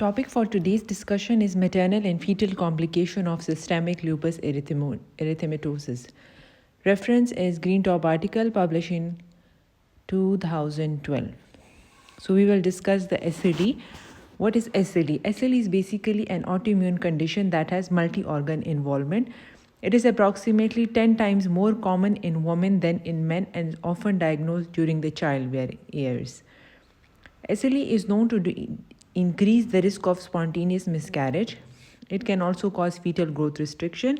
Topic for today's discussion is maternal and fetal complication of systemic lupus erythematosus. Reference is Green Top article published in 2012. So we will discuss the SLE. What is SLE? SLE is basically an autoimmune condition that has multi-organ involvement. It is approximately 10 times more common in women than in men and often diagnosed during the childbearing years. SLE is known to increase the risk of spontaneous miscarriage. It can also cause fetal growth restriction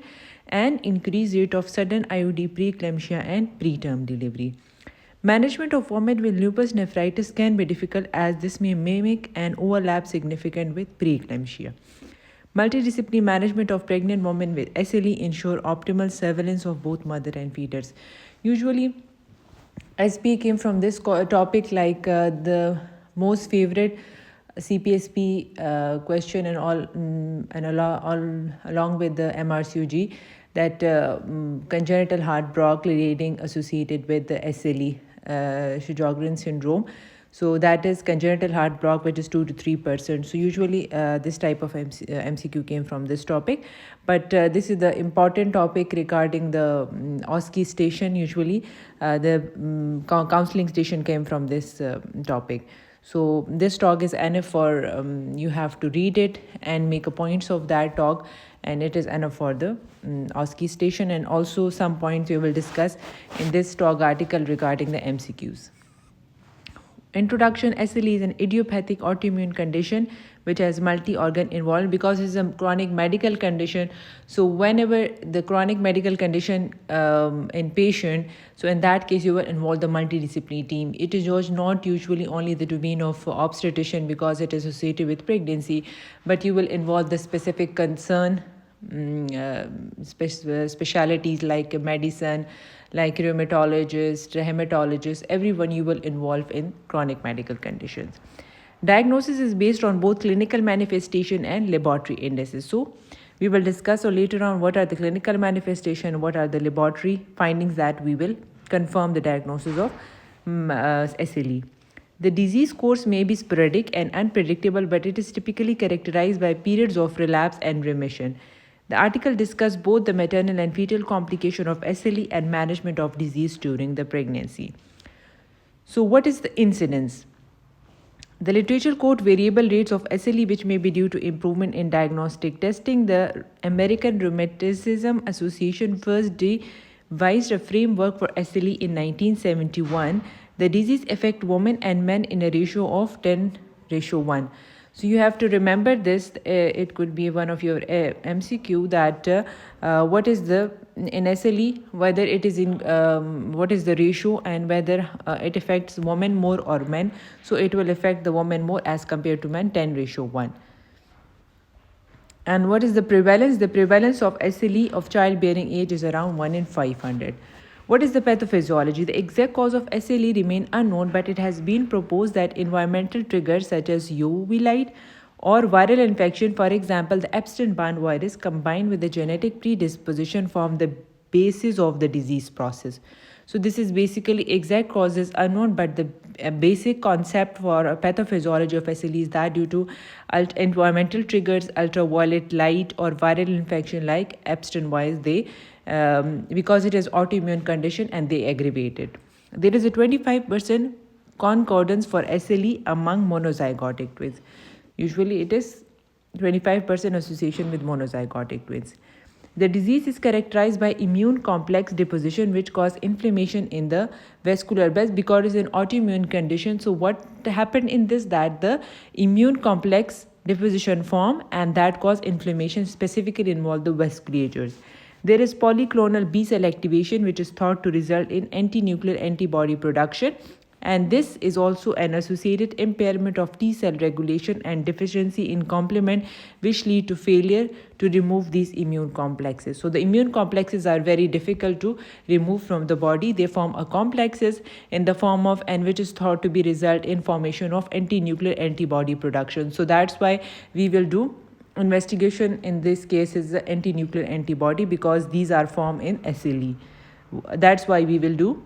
and increase rate of sudden IUD preeclampsia and preterm delivery. Management of women with lupus nephritis can be difficult as this may mimic and overlap significant with preeclampsia. Multidisciplinary management of pregnant women with SLE ensure optimal surveillance of both mother and fetus. Usually, SP came from this topic like the most favorite CPSP question and all along with the MRCUG that congenital heart block leading associated with the SLE, Sjogren syndrome. So that is congenital heart block, which is 2 to 3%. So usually this type of MCQ came from this topic, but this is the important topic regarding the OSCE station. Usually the counseling station came from this topic. So this talk is enough for you have to read it and make a points of that talk, and it is enough for the OSCE station, and also some points we will discuss in this talk article regarding the MCQs. Introduction. SLE is an idiopathic autoimmune condition which has multi-organ involved because it's a chronic medical condition. So whenever the chronic medical condition in patient, so in that case you will involve the multidisciplinary team. It is not usually only the domain of obstetrician because it is associated with pregnancy, but you will involve the specific concern specialities like medicine, like rheumatologist, hematologist, everyone you will involve in chronic medical conditions. Diagnosis is based on both clinical manifestation and laboratory indices. So we will discuss later on what are the clinical manifestation, what are the laboratory findings that we will confirm the diagnosis of SLE. The disease course may be sporadic and unpredictable, but it is typically characterized by periods of relapse and remission. The article discussed both the maternal and fetal complication of SLE and management of disease during the pregnancy. So what is the incidence? The literature quote variable rates of SLE which may be due to improvement in diagnostic testing. The American Rheumatism Association first devised a framework for SLE in 1971. The disease affects women and men in a ratio of 10:1. So you have to remember this. It could be one of your MCQ that what is the in SLE, whether it is in what is the ratio and whether it affects women more or men. So it will affect the women more as compared to men, 10:1. And what is the prevalence? The prevalence of SLE of childbearing age is around 1 in 500. What is the pathophysiology? The exact cause of SLE remain unknown, but it has been proposed that environmental triggers such as UV light or viral infection, for example, the Epstein-Barr virus, combined with the genetic predisposition form the basis of the disease process. So this is basically exact causes unknown, but the basic concept for pathophysiology of SLE is that due to environmental triggers, ultraviolet light or viral infection like Epstein-Barr, they because it is autoimmune condition and they aggravate it. There is a 25% concordance for SLE among monozygotic twins. Usually it is 25% association with monozygotic twins. The disease is characterized by immune complex deposition which cause inflammation in the vascular beds because it is an autoimmune condition. So what happened in this, that the immune complex deposition form and that cause inflammation, specifically involve the vasculatures. There is polyclonal B cell activation which is thought to result in anti-nuclear antibody production, and this is also an associated impairment of T cell regulation and deficiency in complement which lead to failure to remove these immune complexes. So the immune complexes are very difficult to remove from the body. They form a complexes in the form of, and which is thought to be result in formation of anti-nuclear antibody production. So that's why we will do investigation in this case is the anti-nuclear antibody because these are formed in SLE. That's why we will do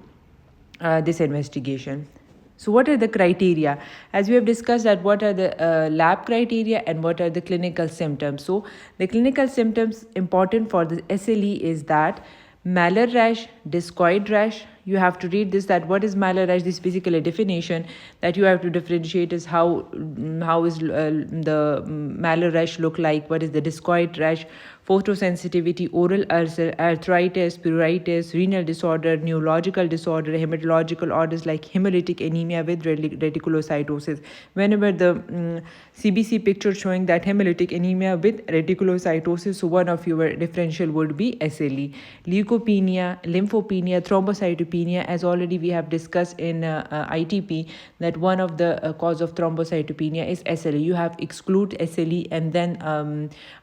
this investigation. So what are the criteria? As we have discussed that what are the lab criteria and what are the clinical symptoms. So the clinical symptoms important for the SLE is that malar rash, discoid rash. You have to read this, that what is malar rash. This is basically a definition that you have to differentiate is how is the malar rash look like, what is the discoid rash, photosensitivity, oral ulcer, arthritis, pruritus, renal disorder, neurological disorder, hematological orders like hemolytic anemia with reticulocytosis. Whenever the CBC picture showing that hemolytic anemia with reticulocytosis, so one of your differential would be SLE. Leukopenia, lymphopenia, thrombocytopenia, as already we have discussed in ITP, that one of the cause of thrombocytopenia is SLE. You have exclude SLE, and then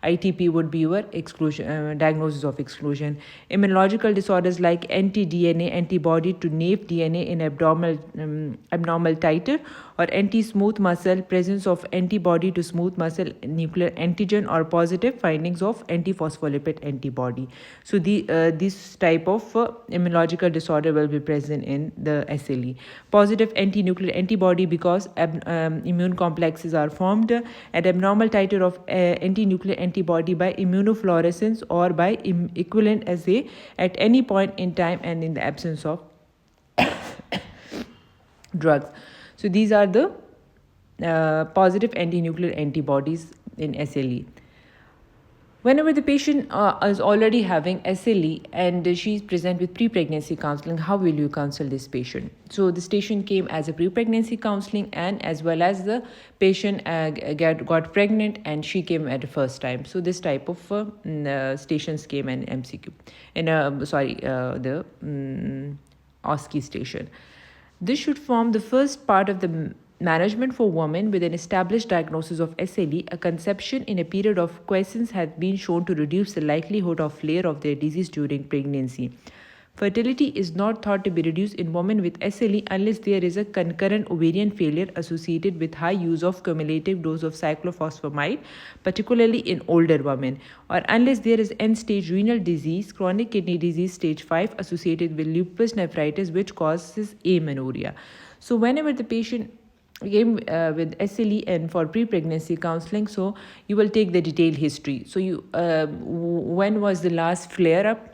ITP would be your exclusion diagnosis of exclusion. Immunological disorders like anti-DNA antibody to NAFE DNA in abnormal titer, or anti-smooth muscle, presence of antibody to smooth muscle nuclear antigen, or positive findings of antiphospholipid antibody. So this type of immunological disorder will be present in the SLE. Positive anti-nuclear antibody because immune complexes are formed at abnormal titer of anti-nuclear antibody by immunofluorescence or by equivalent assay at any point in time and in the absence of drugs. So these are the positive anti-nuclear antibodies in SLE. Whenever the patient is already having SLE and she's present with pre-pregnancy counseling, how will you counsel this patient? So this patient came as a pre-pregnancy counseling, and as well as the patient got pregnant and she came at the first time. So this type of stations came in MCQ, in the OSCE station. This should form the first part of the management for women with an established diagnosis of SLE. A conception in a period of quiescence has been shown to reduce the likelihood of flare of their disease during pregnancy. Fertility is not thought to be reduced in women with SLE unless there is a concurrent ovarian failure associated with high use of cumulative dose of cyclophosphamide, particularly in older women, or unless there is end-stage renal disease, chronic kidney disease stage 5 associated with lupus nephritis, which causes amenorrhea. So whenever the patient came with SLE and for pre-pregnancy counseling, so you will take the detailed history. So you when was the last flare-up?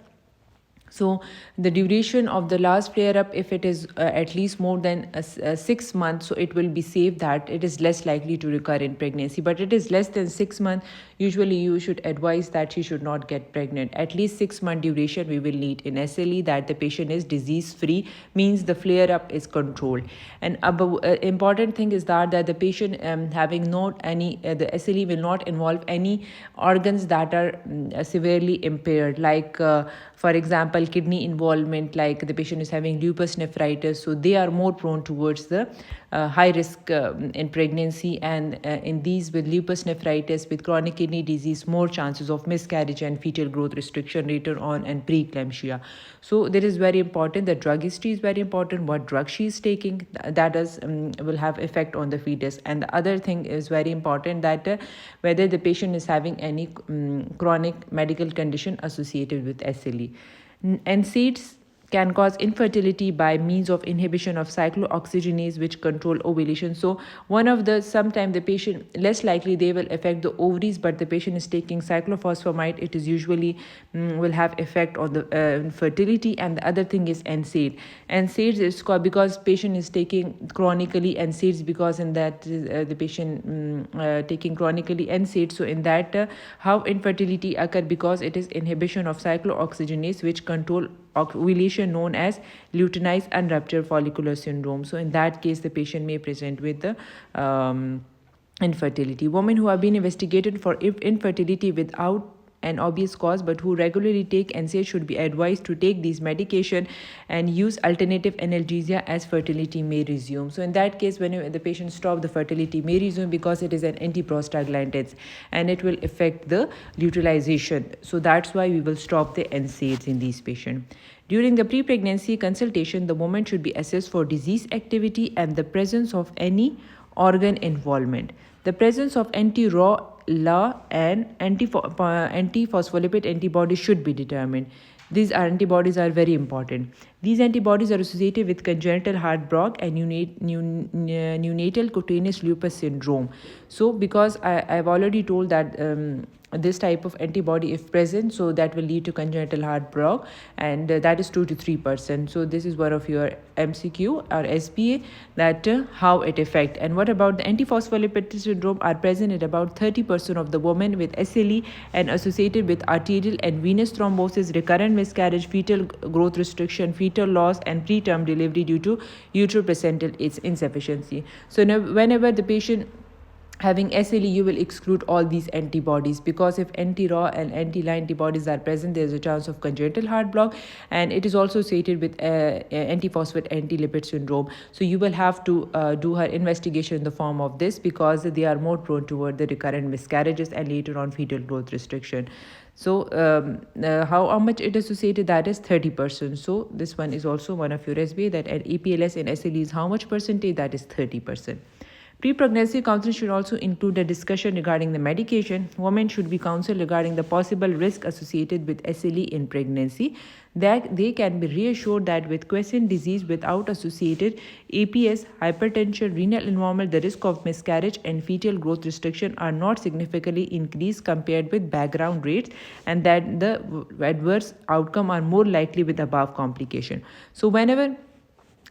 So the duration of the last flare-up, if it is at least more than 6 months, so it will be safe that it is less likely to recur in pregnancy. But it is less than 6 months, usually you should advise that she should not get pregnant. At least 6 month duration we will need in SLE, that the patient is disease free, means the flare-up is controlled. And important thing is that the patient having not any, the SLE will not involve any organs that are severely impaired, like for example kidney involvement, like the patient is having lupus nephritis, so they are more prone towards the high risk in pregnancy, and in these with lupus nephritis, with chronic kidney disease, more chances of miscarriage and fetal growth restriction later on, and preeclampsia. So there is very important, the drug history is very important, what drug she is taking, that does will have effect on the fetus. And the other thing is very important, that whether the patient is having any chronic medical condition associated with SLE. NSAIDs can cause infertility by means of inhibition of cyclooxygenase, which control ovulation. So one of the, sometimes the patient, less likely they will affect the ovaries, but the patient is taking cyclophosphamide, it is usually will have effect on the fertility. And the other thing is NSAID. NSAIDs is called because patient is taking chronically NSAIDs, because in that the patient taking chronically NSAIDs. So in that how infertility occur, because it is inhibition of cyclooxygenase, which control ovulation, known as luteinized unruptured follicular syndrome. So in that case the patient may present with the infertility. Women who have been investigated for infertility without an obvious cause but who regularly take NSAID should be advised to take these medication and use alternative analgesia as fertility may resume. So in that case, when the patient stop, the fertility may resume because it is an antiprostaglandin and it will affect the luteinization. So that's why we will stop the NSAIDs in these patients. During the pre-pregnancy consultation, the woman should be assessed for disease activity and the presence of any organ involvement. The presence of anti-ROR and antiphospholipid antibodies should be determined. These antibodies are very important. These antibodies are associated with congenital heart block and neonatal cutaneous lupus syndrome. So, because I've already told that this type of antibody, if present, so that will lead to congenital heart block, and that is 2 to 3%. So, this is one of your MCQ or SPA, that how it affect. And what about the antiphospholipid syndrome are present in about 30% of the women with SLE and associated with arterial and venous thrombosis, recurrent miscarriage, fetal growth restriction, fetal loss, and preterm delivery due to uteroplacental insufficiency. So now, whenever the patient having SLE, you will exclude all these antibodies, because if anti-RA and anti-LA antibodies are present, there is a chance of congenital heart block, and it is also associated with antiphosphate anti-lipid syndrome. So you will have to do her investigation in the form of this, because they are more prone toward the recurrent miscarriages and later on fetal growth restriction. So how much it is associated, that is 30%. So this one is also one of your SBA, that at APLS and SLE is how much percentage, that is 30%. Pre-pregnancy counseling should also include a discussion regarding the medication. Women should be counseled regarding the possible risk associated with SLE in pregnancy. That they can be reassured that with quiescent disease without associated APS, hypertension, renal involvement, the risk of miscarriage and fetal growth restriction are not significantly increased compared with background rates, and that the adverse outcome are more likely with above complication. So whenever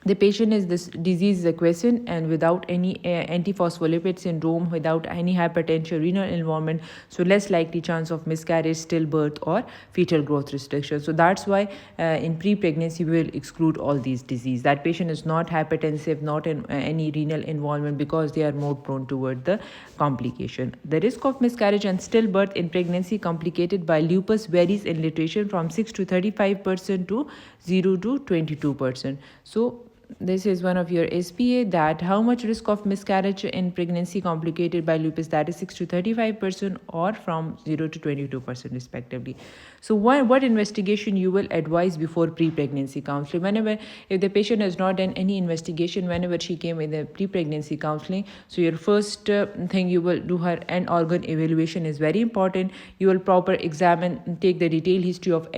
the patient is this disease is quiescent and without any antiphospholipid syndrome, without any hypertension, renal involvement, so less likely chance of miscarriage, stillbirth, or fetal growth restriction. So that's why in pre-pregnancy we will exclude all these diseases. That patient is not hypertensive, not in any renal involvement, because they are more prone toward the complication. The risk of miscarriage and stillbirth in pregnancy complicated by lupus varies in literature from 6 to 35% to 0 to 22%. So this is one of your SPA, that how much risk of miscarriage in pregnancy complicated by lupus, that is 6 to 35%, or from 0 to 22% respectively. So what investigation you will advise before pre-pregnancy counseling? Whenever, if the patient has not done any investigation whenever she came in the pre-pregnancy counseling, so your first thing you will do her end organ evaluation is very important. You will proper examine, take the detailed history of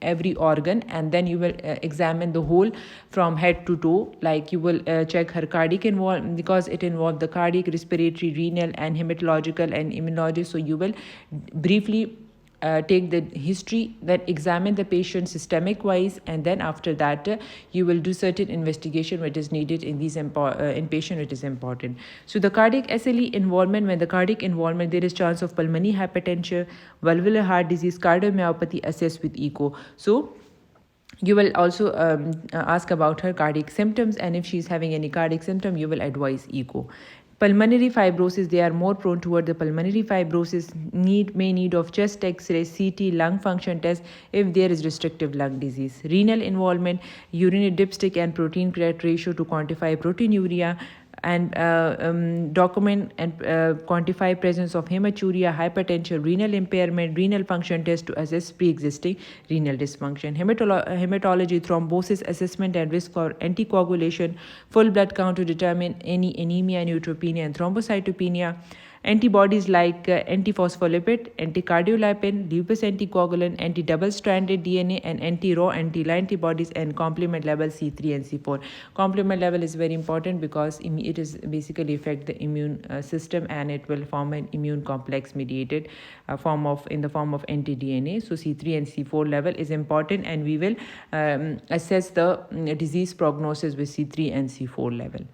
every organ, and then you will examine the whole from head to toe. Like you will check her cardiac involvement, because it involves the cardiac, respiratory, renal, and hematological and immunology. So you will briefly take the history, then examine the patient systemic wise, and then after that you will do certain investigation which is needed in these in patient, it is important. So the cardiac SLE involvement, when the cardiac involvement, there is chance of pulmonary hypertension, valvular heart disease, cardiomyopathy assessed with echo. So you will also ask about her cardiac symptoms, and if she is having any cardiac symptom, you will advise echo. Pulmonary fibrosis, they are more prone toward the pulmonary fibrosis, may need of chest x-ray, CT, lung function test if there is restrictive lung disease. Renal involvement, urinary dipstick and protein creatinine ratio to quantify proteinuria, and document and quantify presence of hematuria, hypertension, renal impairment, renal function test to assess pre-existing renal dysfunction. Hematology, thrombosis assessment and risk for anticoagulation, full blood count to determine any anemia, neutropenia, and thrombocytopenia. Antibodies like antiphospholipid, anticardiolipin, lupus anticoagulant, anti-double-stranded DNA, and anti-RA, anti-LA antibodies, and complement level C3 and C4. Complement level is very important because it is basically affect the immune system, and it will form an immune complex mediated in the form of anti-DNA. So C3 and C4 level is important, and we will assess the disease prognosis with C3 and C4 level.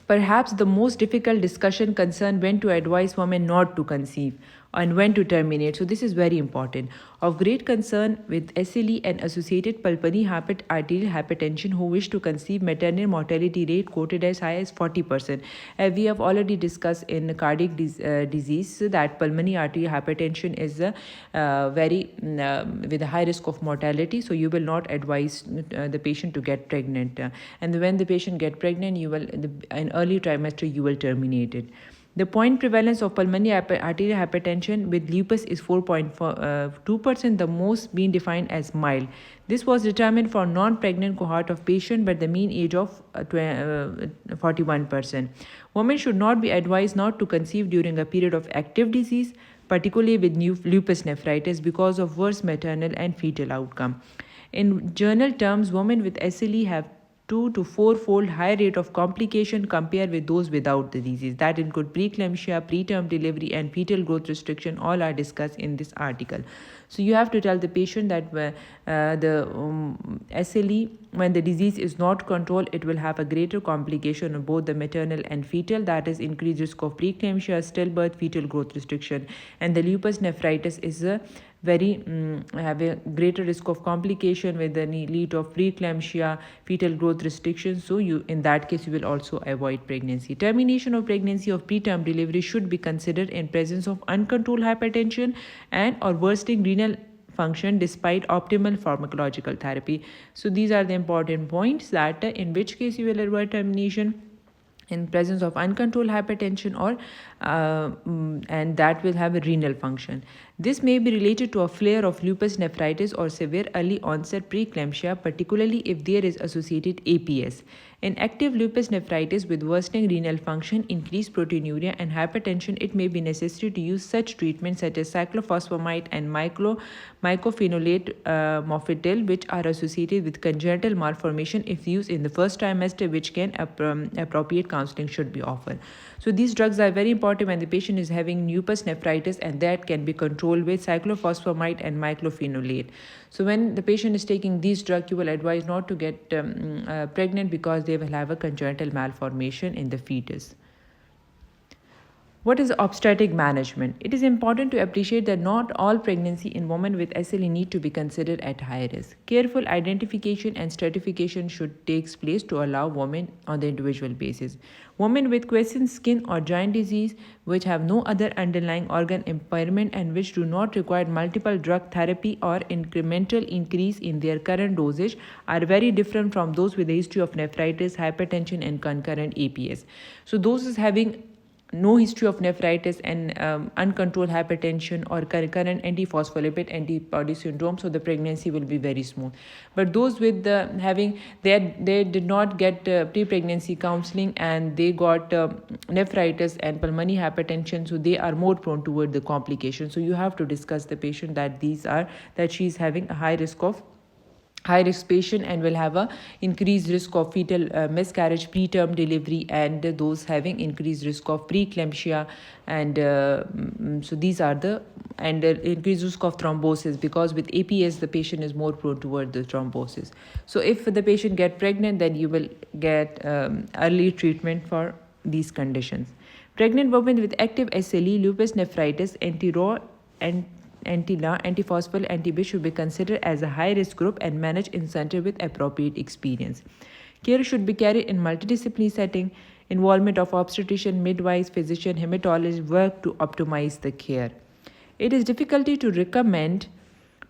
Perhaps the most difficult discussion concerned when to advise women not to conceive and when to terminate. So this is very important. Of great concern with SLE and associated pulmonary arterial hypertension who wish to conceive, maternal mortality rate quoted as high as 40%. We have already discussed in cardiac disease that pulmonary arterial hypertension is very with a high risk of mortality. So you will not advise the patient to get pregnant. And when the patient get pregnant, you will in early trimester you will terminate it. The point prevalence of pulmonary arterial hypertension with lupus is 4.2%, the most being defined as mild. This was determined for non-pregnant cohort of patient, but the mean age of 41%. Women should not be advised not to conceive during a period of active disease. particularly with lupus nephritis, because of worse maternal and fetal outcome. In general terms, women with SLE have 2 to 4-fold higher rate of complication compared with those without the disease. That include preeclampsia, preterm delivery, and fetal growth restriction. All are discussed in this article. So you have to tell the patient that the SLE, when the disease is not controlled, it will have a greater complication of both the maternal and fetal. That is increased risk of preeclampsia, stillbirth, fetal growth restriction, and the lupus nephritis is a very have a greater risk of complication with the lead of preeclampsia, fetal growth restrictions. So you, in that case, you will also avoid pregnancy. Termination of pregnancy of preterm delivery should be considered in presence of uncontrolled hypertension and or worsening renal function despite optimal pharmacological therapy. So these are the important points, that in which case you will avoid termination: in presence of uncontrolled hypertension or and that will have a renal function. This may be related to a flare of lupus nephritis or severe early onset preeclampsia, particularly if there is associated APS. In active lupus nephritis with worsening renal function, increased proteinuria and hypertension, it may be necessary to use such treatments such as cyclophosphamide and mycophenolate mofetil, which are associated with congenital malformation if used in the first trimester, which can appropriate counseling should be offered. So these drugs are very important when the patient is having lupus nephritis, and that can be controlled with cyclophosphamide and mycophenolate. So when the patient is taking these drugs, you will advise not to get pregnant because they will have a congenital malformation in the fetus. What is obstetric management? It is important to appreciate that not all pregnancy in women with SLE need to be considered at high risk. Careful identification and stratification should take place to allow women on the individual basis. Women with quiescent skin or giant disease, which have no other underlying organ impairment and which do not require multiple drug therapy or incremental increase in their current dosage, are very different from those with a history of nephritis, hypertension, and concurrent APS. So those is having no history of nephritis and uncontrolled hypertension or current antiphospholipid antibody syndrome, so the pregnancy will be very smooth. But those with having they did not get pre-pregnancy counseling and they got nephritis and pulmonary hypertension, so they are more prone toward the complications. So you have to discuss the patient that she is having a high risk patient and will have a increased risk of fetal miscarriage, preterm delivery, and those having increased risk of preeclampsia, and so these are the increased risk of thrombosis, because with APS the patient is more prone toward the thrombosis. So if the patient get pregnant, then you will get early treatment for these conditions. Pregnant women with active SLE, lupus nephritis, anti-RAW and anti-LA, antiphospholipid, anti-BIS should be considered as a high-risk group and managed in center with appropriate experience. Care should be carried in multidisciplinary setting. Involvement of obstetrician, midwives, physician, hematologist work to optimize the care. It is difficult to recommend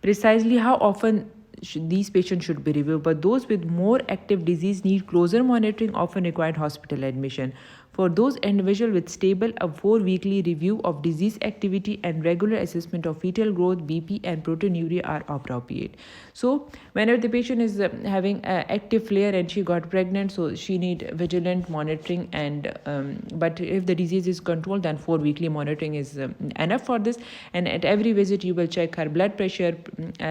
precisely how often these patients should be reviewed, but those with more active disease need closer monitoring, often required hospital admission. For those individuals with stable, a 4-weekly review of disease activity and regular assessment of fetal growth, BP, and proteinuria are appropriate. So whenever the patient is having an active flare and she got pregnant, so she need vigilant monitoring, and but if the disease is controlled, then 4-weekly monitoring is enough for this. And at every visit you will check her blood pressure,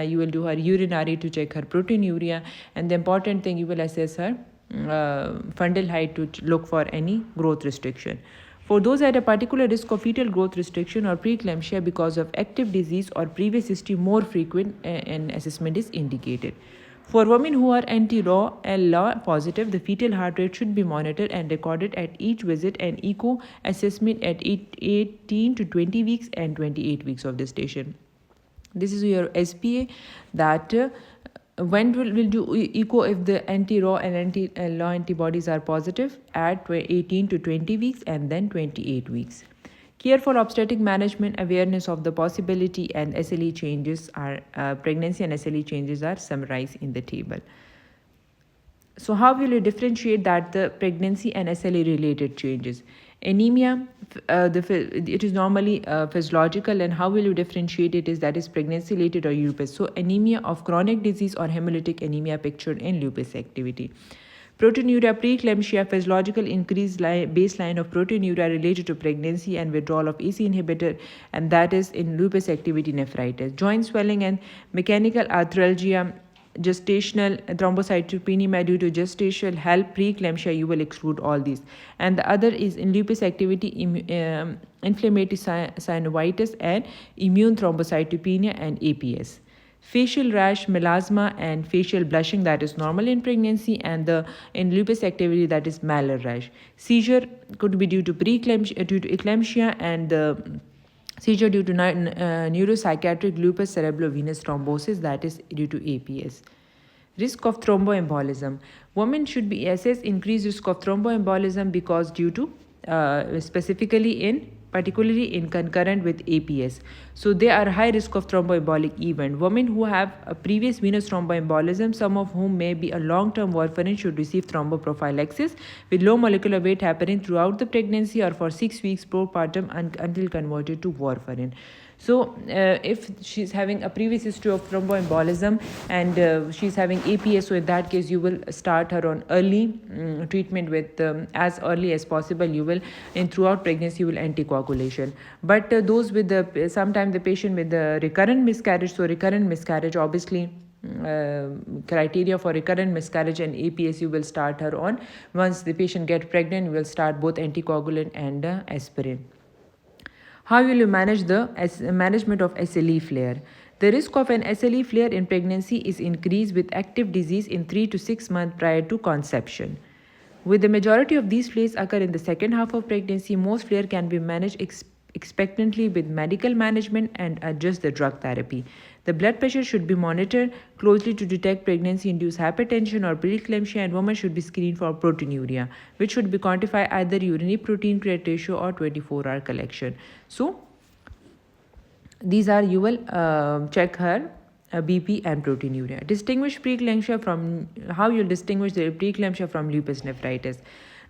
you will do her urinary to check her proteinuria, and the important thing, you will assess her fundal height to look for any growth restriction. For those at a particular risk of fetal growth restriction or preeclampsia because of active disease or previous history, more frequent an assessment is indicated. For women who are anti-RAW and LA positive, the fetal heart rate should be monitored and recorded at each visit, and echo assessment at 18 to 20 weeks and 28 weeks of gestation. This is your SPA, that when will do echo if the anti-RAW and anti-LA antibodies are positive at 18 to 20 weeks and then 28 weeks. Careful obstetric management, awareness of the possibility, and SLE changes are pregnancy and SLE changes are summarized in the table. So how will you differentiate that the pregnancy and SLE related changes? Anemia, it is normally physiological, and how will you differentiate it is that is pregnancy related or lupus. So anemia of chronic disease or hemolytic anemia pictured in lupus activity. Proteinuria preeclampsia, physiological increased baseline of proteinuria related to pregnancy and withdrawal of ACE inhibitor, and that is in lupus activity nephritis. Joint swelling and mechanical arthralgia, gestational thrombocytopenia due to gestational help preeclampsia, you will exclude all these. And the other is in lupus activity inflammatory synovitis and immune thrombocytopenia and APS. Facial rash, melasma, and facial blushing, that is normal in pregnancy, and the in lupus activity, that is malar rash. Seizure could be due to preeclampsia, due to eclampsia, and seizure due to neuropsychiatric lupus cerebrovenous thrombosis, that is due to APS. Risk of thromboembolism. Women should be assessed increased risk of thromboembolism because due to particularly in concurrent with APS. So they are high risk of thromboembolic event. Women who have a previous venous thromboembolism, some of whom may be a long-term warfarin, should receive thromboprophylaxis with low molecular weight heparin throughout the pregnancy or for 6 weeks postpartum until converted to warfarin. So if she's having a previous history of thromboembolism and she's having APS, so in that case you will start her on early treatment with as early as possible. You will, and throughout pregnancy, you will anticoagulation. But those with the sometimes the patient with the recurrent miscarriage, so recurrent miscarriage obviously. Criteria for recurrent miscarriage and APS, you will start her on. Once the patient get pregnant, you will start both anticoagulant and aspirin. How will you manage the management of SLE flare? The risk of an SLE flare in pregnancy is increased with active disease in 3 to 6 months prior to conception. With the majority of these flares occur in the second half of pregnancy, most flare can be managed expectantly with medical management and adjust the drug therapy. The blood pressure should be monitored closely to detect pregnancy-induced hypertension or preeclampsia, and women should be screened for proteinuria, which should be quantified either urinary protein create ratio or 24-hour collection. So, these are, you will check her BP and proteinuria. Distinguish preeclampsia from, how you distinguish the preeclampsia from lupus nephritis.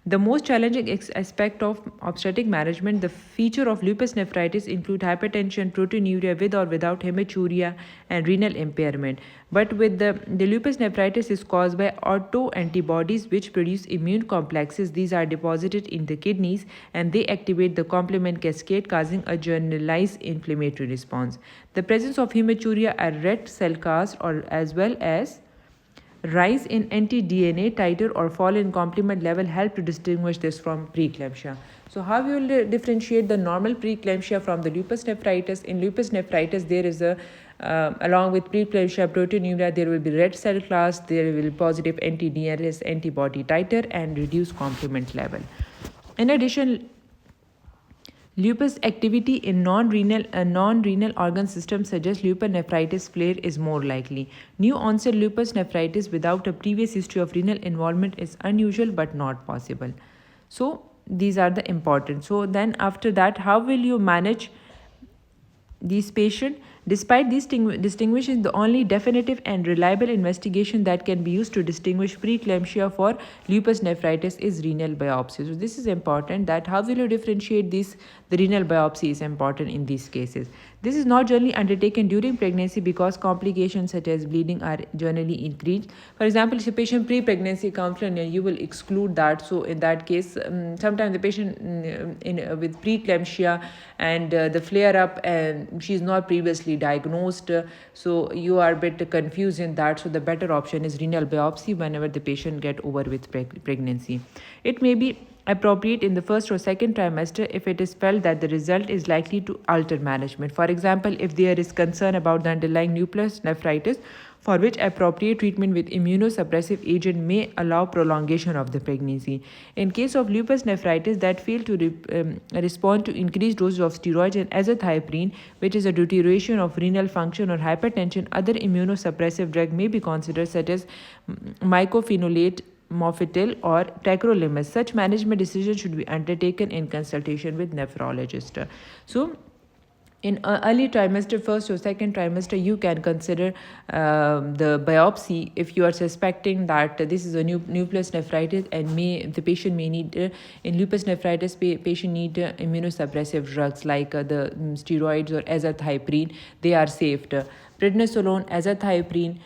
The most challenging aspect of obstetric management, the feature of lupus nephritis include hypertension, proteinuria with or without hematuria, and renal impairment. But with the lupus nephritis is caused by autoantibodies which produce immune complexes. These are deposited in the kidneys and they activate the complement cascade, causing a generalized inflammatory response. The presence of hematuria at red cell cast or as well as rise in anti-DNA titer or fall in complement level help to distinguish this from preeclampsia. So how you will differentiate the normal preeclampsia from the lupus nephritis? In lupus nephritis, there is a along with preeclampsia proteinuria, there will be red cell class, there will be positive anti-DNase antibody titer and reduced complement level. In addition, lupus activity in non-renal organ system suggests lupus nephritis flare is more likely. New onset lupus nephritis without a previous history of renal involvement is unusual but not possible. So these are the important. So then after that, how will you manage these patients? Despite these distinguishing, the only definitive and reliable investigation that can be used to distinguish preeclampsia for lupus nephritis is renal biopsy. So this is important, that how will you differentiate this? The renal biopsy is important in these cases. This is not generally undertaken during pregnancy because complications such as bleeding are generally increased. For example, if a patient pre-pregnancy complaint, you will exclude that. So in that case, sometimes the patient with preeclampsia and the flare up and she is not previously diagnosed, so you are a bit confused in that. So the better option is renal biopsy whenever the patient get over with pregnancy. It may be appropriate in the first or second trimester if it is felt that the result is likely to alter management. For example, if there is concern about the underlying lupus nephritis, for which appropriate treatment with immunosuppressive agent may allow prolongation of the pregnancy. In case of lupus nephritis that fail to respond to increased doses of steroids and azathioprine, which is a deterioration of renal function or hypertension, other immunosuppressive drug may be considered, such as mycophenolate, Mofetil or tacrolimus. Such management decisions should be undertaken in consultation with nephrologist. So in early trimester, first or second trimester, you can consider the biopsy if you are suspecting that this is a lupus nephritis and the patient may need in lupus nephritis patient need immunosuppressive drugs like the steroids or azathioprine. They are safe. Prednisolone, azathioprine,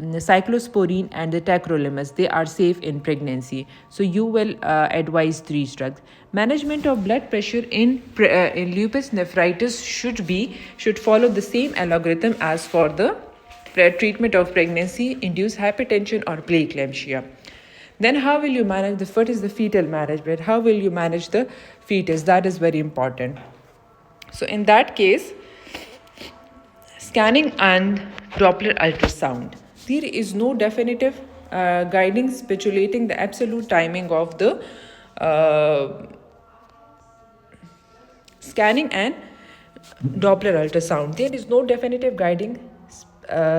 cyclosporine and the tacrolimus. They are safe in pregnancy. So you will advise these drugs. Management of blood pressure in lupus nephritis should follow the same algorithm as for the treatment of pregnancy-induced hypertension or preeclampsia. Then how will you manage the first is the fetal management? How will you manage the fetus? That is very important. So in that case, scanning and Doppler ultrasound. There is no definitive guiding speculating the absolute timing of the scanning and Doppler ultrasound. There is no definitive guiding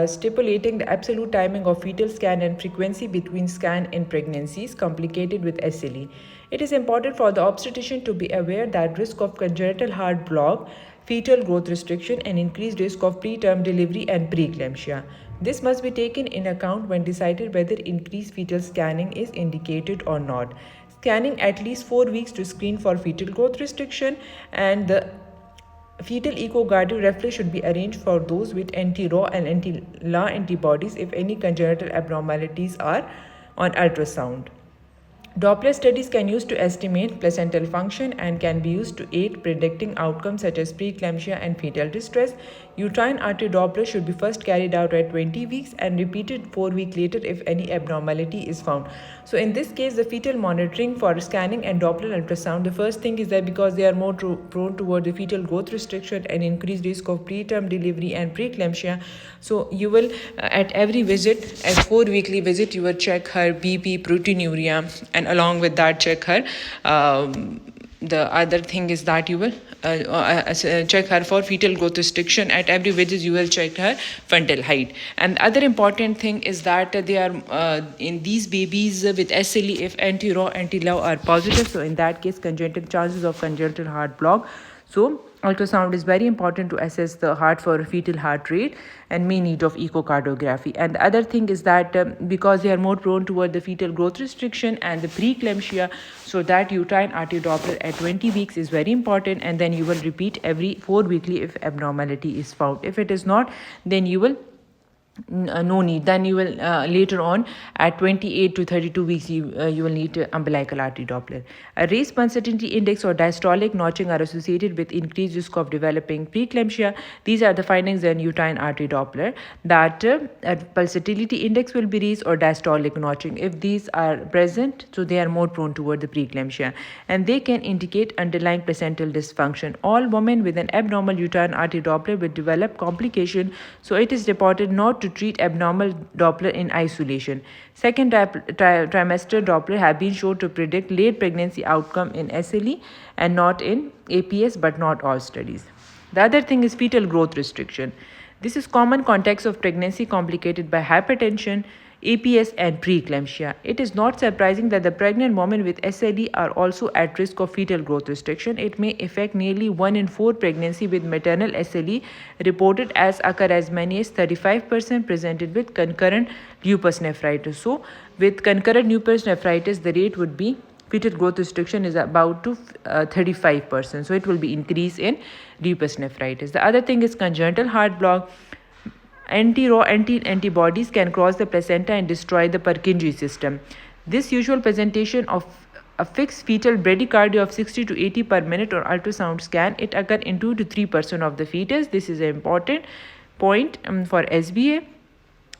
stipulating the absolute timing of fetal scan and frequency between scan in pregnancies complicated with SLE. It is important for the obstetrician to be aware that risk of congenital heart block, fetal growth restriction, and increased risk of preterm delivery and preeclampsia. This must be taken in account when decided whether increased fetal scanning is indicated or not. Scanning at least 4 weeks to screen for fetal growth restriction, and the fetal echocardiography should be arranged for those with anti-Ra and anti-La antibodies if any congenital abnormalities are on ultrasound. Doppler studies can use to estimate placental function and can be used to aid predicting outcomes such as preeclampsia and fetal distress. Uterine artery Doppler should be first carried out at 20 weeks and repeated 4 weeks later if any abnormality is found. So in this case, the fetal monitoring for scanning and Doppler ultrasound, the first thing is that because they are more prone toward the fetal growth restriction and increased risk of preterm delivery and preeclampsia, so you will at every visit, at 4 weekly visit, you will check her BP, proteinuria, and along with that check her the other thing is that you will check her for fetal growth restriction. At every visit you will check her fundal height. And other important thing is that they are in these babies with SLE, if anti-Ra anti-Lao are positive, so in that case congenital chances of congenital heart block, so ultrasound is very important to assess the heart for fetal heart rate and may need of echocardiography. And the other thing is that because they are more prone toward the fetal growth restriction and the preeclampsia, so that uterine artery Doppler at 20 weeks is very important, and then you will repeat every 4 weekly if abnormality is found. If it is not, then you will no need. Then you will later on at 28 to 32 weeks you will need umbilical artery Doppler. A raised pulsatility index or diastolic notching are associated with increased risk of developing preeclampsia. These are the findings in uterine artery Doppler, that pulsatility index will be raised or diastolic notching. If these are present, so they are more prone toward the preeclampsia, and they can indicate underlying placental dysfunction. All women with an abnormal uterine artery Doppler will develop complication, so it is reported not to treat abnormal Doppler in isolation. Second trimester Doppler have been shown to predict late pregnancy outcome in SLE and not in APS, but not all studies. The other thing is fetal growth restriction. This is common context of pregnancy complicated by hypertension, APS, and preeclampsia. It is not surprising that the pregnant women with SLE are also at risk of fetal growth restriction. It may affect nearly 1 in 4 pregnancy with maternal SLE reported as occur as many as 35% presented with concurrent lupus nephritis. So with concurrent lupus nephritis, the rate would be fetal growth restriction is about to 35%. So it will be increase in lupus nephritis. The other thing is congenital heart block. Anti-Ra antibodies can cross the placenta and destroy the Purkinje system. This usual presentation of a fixed fetal bradycardia of 60 to 80 per minute or ultrasound scan, it occurs in 2 to 3% of the fetus. This is an important point for SBA.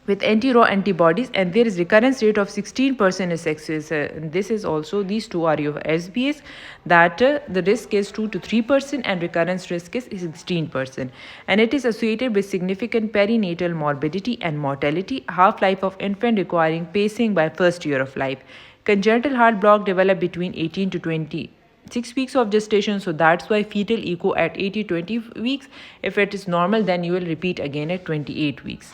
With anti-Ra antibodies, and there is recurrence rate of 16% in sexes. This is also, these two are your SBAs, that the risk is 2 to 3% and recurrence risk is 16%. And it is associated with significant perinatal morbidity and mortality, half-life of infant requiring pacing by first year of life. Congenital heart block develop between 18 to 26 weeks of gestation, so that's why fetal echo at 20 weeks. If it is normal, then you will repeat again at 28 weeks.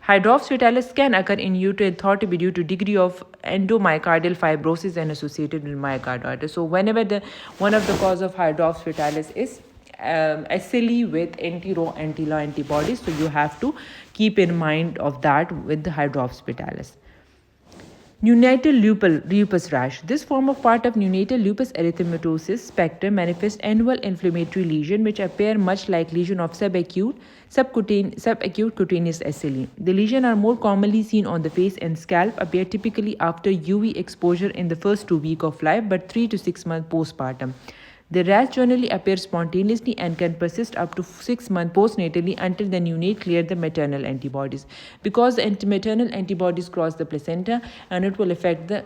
Hydrops fetalis can occur in utero thought to be due to degree of endomyocardial fibrosis and associated with myocarditis. So whenever one of the cause of hydrops fetalis is SLE with anti-Ra anti-La antibodies, so you have to keep in mind of that with the hydrops fetalis. Lupus rash. This form of part of neonatal lupus erythematosus spectrum manifests annual inflammatory lesion which appear much like lesion of subacute cutaneous SLE. The lesions are more commonly seen on the face and scalp, appear typically after UV exposure in the first 2 weeks of life but 3 to 6 months postpartum. The rash generally appears spontaneously and can persist up to 6 months postnatally until the neonate clears the maternal antibodies. Because the maternal antibodies cross the placenta and it will affect the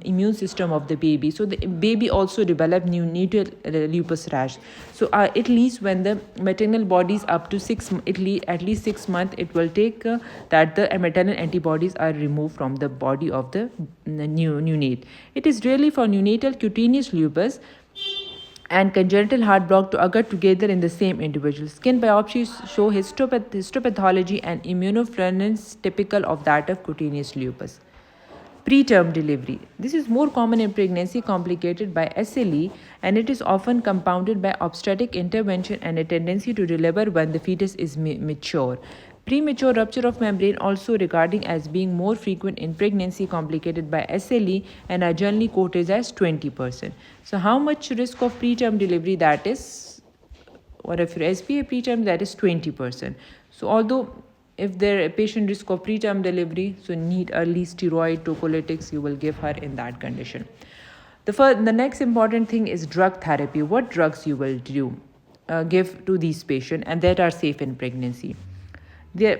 immune system of the baby. So the baby also develops neonatal lupus rash. So at least when the maternal bodies up to at least 6 months, it will take that the maternal antibodies are removed from the body of the neonate. It is rarely for neonatal cutaneous lupus and congenital heart block to occur together in the same individual. Skin biopsies show histopathology and immunofluorescence typical of that of cutaneous lupus. Preterm delivery. This is more common in pregnancy complicated by SLE and it is often compounded by obstetric intervention and a tendency to deliver when the fetus is mature. Premature rupture of membrane also regarding as being more frequent in pregnancy complicated by SLE and are generally quoted as 20%. So how much risk of preterm delivery that is, or if your SPA preterm, that is 20%. So although if there patient risk of preterm delivery, so need early steroid tocolytics, you will give her in that condition. The next important thing is drug therapy. What drugs you will give to these patients and that are safe in pregnancy. The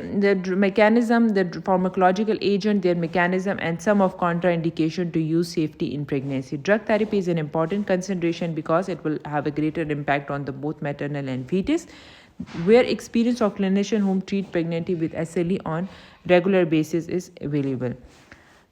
mechanism, the pharmacological agent, their mechanism, and some of contraindication to use safety in pregnancy. Drug therapy is an important consideration because it will have a greater impact on the both maternal and fetus, where experience of clinician whom treat pregnancy with SLE on regular basis is available.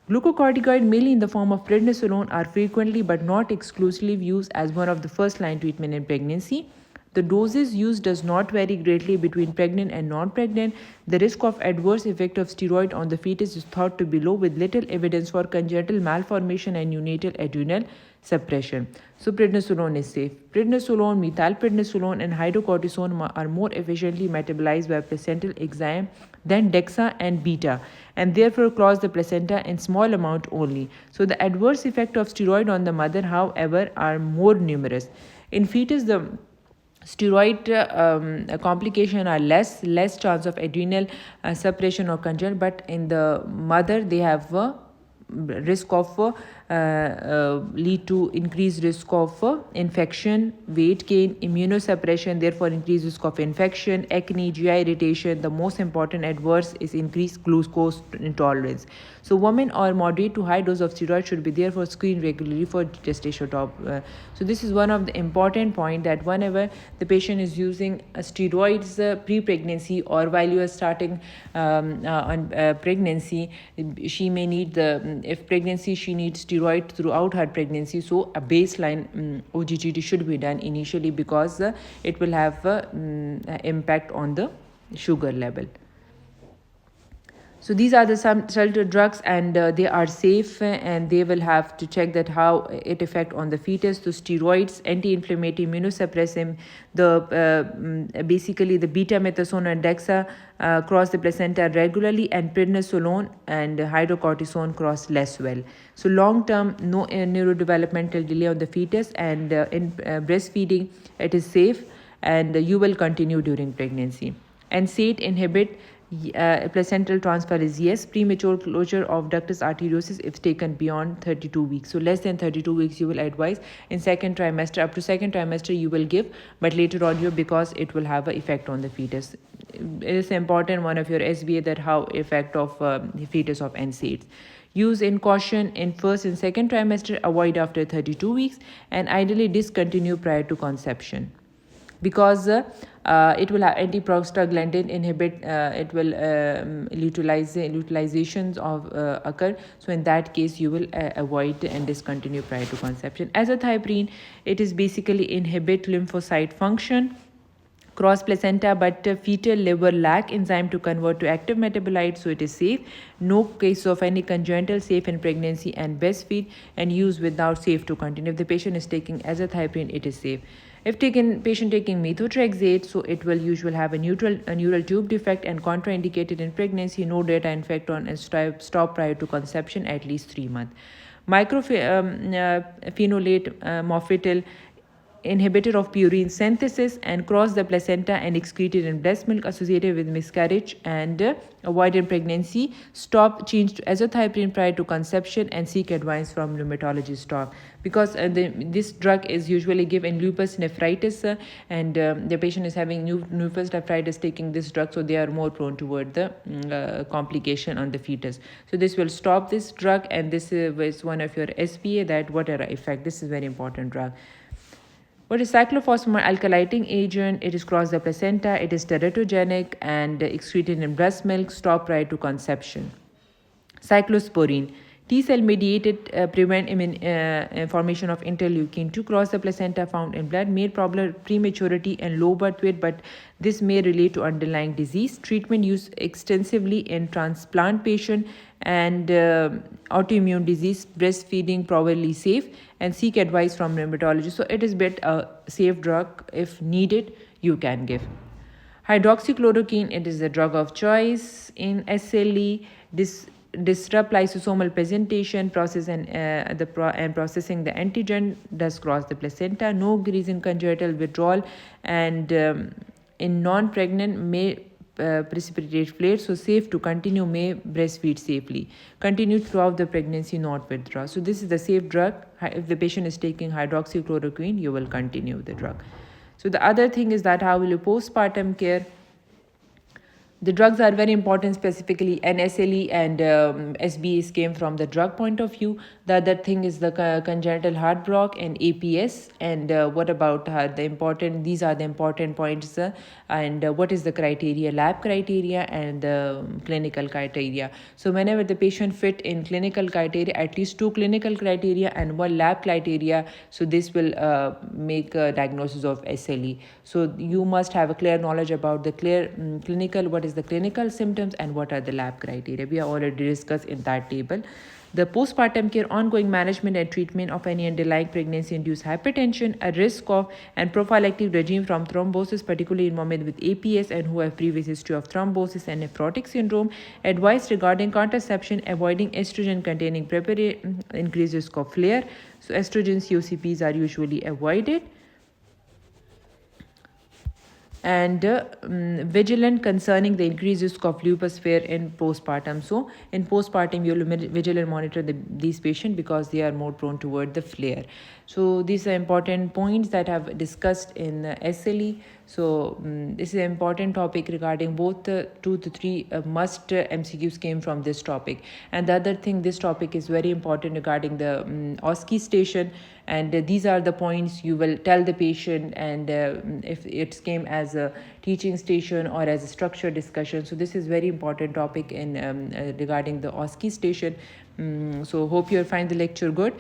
Glucocorticoid, mainly in the form of prednisolone, are frequently but not exclusively used as one of the first-line treatment in pregnancy. The doses used does not vary greatly between pregnant and non-pregnant. The risk of adverse effect of steroid on the fetus is thought to be low with little evidence for congenital malformation and neonatal adrenal suppression. So prednisolone is safe. Prednisolone, methylprednisolone and hydrocortisone are more efficiently metabolized by placental enzyme than DEXA and beta and therefore cross the placenta in small amount only. So the adverse effect of steroid on the mother, however, are more numerous. In fetus, the steroid complication are less chance of adrenal suppression or congenital, but in the mother they have risk of lead to increased risk of infection, weight gain, immunosuppression, therefore increased risk of infection, acne, GI irritation. The most important adverse is increased glucose intolerance. So women or moderate to high dose of steroid should be therefore screened regularly for gestational top. So this is one of the important point that whenever the patient is using steroids pre-pregnancy or while you are starting on pregnancy, she may need if pregnancy she needs steroid throughout her pregnancy. So a baseline OGTT should be done initially because it will have impact on the sugar level. So these are the some shelter drugs and they are safe and they will have to check that how it affect on the fetus. So steroids, anti-inflammatory, immunosuppressive, basically the beta-methasone and DEXA cross the placenta regularly and prednisolone and hydrocortisone cross less well. So long-term, no neurodevelopmental delay on the fetus and in breastfeeding, it is safe and you will continue during pregnancy. And SATE inhibit placental transfer is yes. Premature closure of ductus arteriosus if taken beyond 32 weeks. So less than 32 weeks you will advise. In second trimester, up to second trimester you will give, but later on because it will have an effect on the fetus. It is important one of your SBA that how effect of the fetus of NSAIDs. Use in caution in first and second trimester, avoid after 32 weeks, and ideally discontinue prior to conception. Because it will have antiprostaglandin inhibit, it will utilizations of occur. So in that case, you will avoid and discontinue prior to conception. Azathioprine, it is basically inhibit lymphocyte function, cross placenta, but fetal liver lack enzyme to convert to active metabolite, so it is safe. No case of any congenital, safe in pregnancy and breastfeed, and use without safe to continue. If the patient is taking azathioprine, it is safe. If patient taking methotrexate, so it will usually have a neural tube defect and contraindicated in pregnancy, no data in fact on and stop prior to conception at least 3 months. Mycophenolate mofetil inhibitor of purine synthesis and cross the placenta and excreted in breast milk associated with miscarriage and avoided pregnancy. Stop change to azathioprine prior to conception and seek advice from rheumatologist. Stop because this drug is usually given in lupus nephritis and the patient is having lupus nephritis taking this drug, so they are more prone toward the complication on the fetus. So this will stop this drug, and this is one of your SPA, that whatever effect. This is very important drug. What is cyclophosphamide alkylating agent? It is crossed the placenta. It is teratogenic and excreted in breast milk. Stop prior to conception. Cyclosporine. T-cell mediated prevent formation of interleukin to cross the placenta found in blood, may problem prematurity and low birth weight, but this may relate to underlying disease. Treatment used extensively in transplant patient and autoimmune disease. Breastfeeding probably safe, and seek advice from rheumatologist. So it is bit a safe drug. If needed, you can give. Hydroxychloroquine, it is a drug of choice in SLE. This disrupt lysosomal presentation process and processing the antigen, does cross the placenta, no increase in congenital withdrawal, and in non-pregnant may precipitate flares, so safe to continue, may breastfeed safely. Continue throughout the pregnancy, not withdraw. So this is the safe drug. If the patient is taking hydroxychloroquine, you will continue the drug. So the other thing is that how will you postpartum care? The drugs are very important, specifically NSLE and SBAs came from the drug point of view. The other thing is the congenital heart block and APS. And what about the important, these are the important points. And what is the criteria, lab criteria and clinical criteria. So whenever the patient fit in clinical criteria, at least 2 clinical criteria and 1 lab criteria, so this will make a diagnosis of SLE. So you must have a clear knowledge about the clinical, what is the clinical symptoms and what are the lab criteria. We have already discussed in that table. The postpartum care, ongoing management and treatment of any underlying pregnancy-induced hypertension, a risk of and prophylactic regime from thrombosis, particularly in women with APS and who have previous history of thrombosis and nephrotic syndrome. Advice regarding contraception, avoiding estrogen-containing preparation, increased risk of flare. So estrogen COCPs are usually avoided. And vigilant concerning the increased risk of lupus flare in postpartum. So in postpartum, you will vigilant monitor these patients because they are more prone toward the flare. So these are important points that I have discussed in SLE. So this is an important topic regarding both 2 to 3 must MCQs came from this topic. And the other thing, this topic is very important regarding the OSCE station. And these are the points you will tell the patient, and if it came as a teaching station or as a structured discussion. So this is very important topic in regarding the OSCE station. So hope you find the lecture good.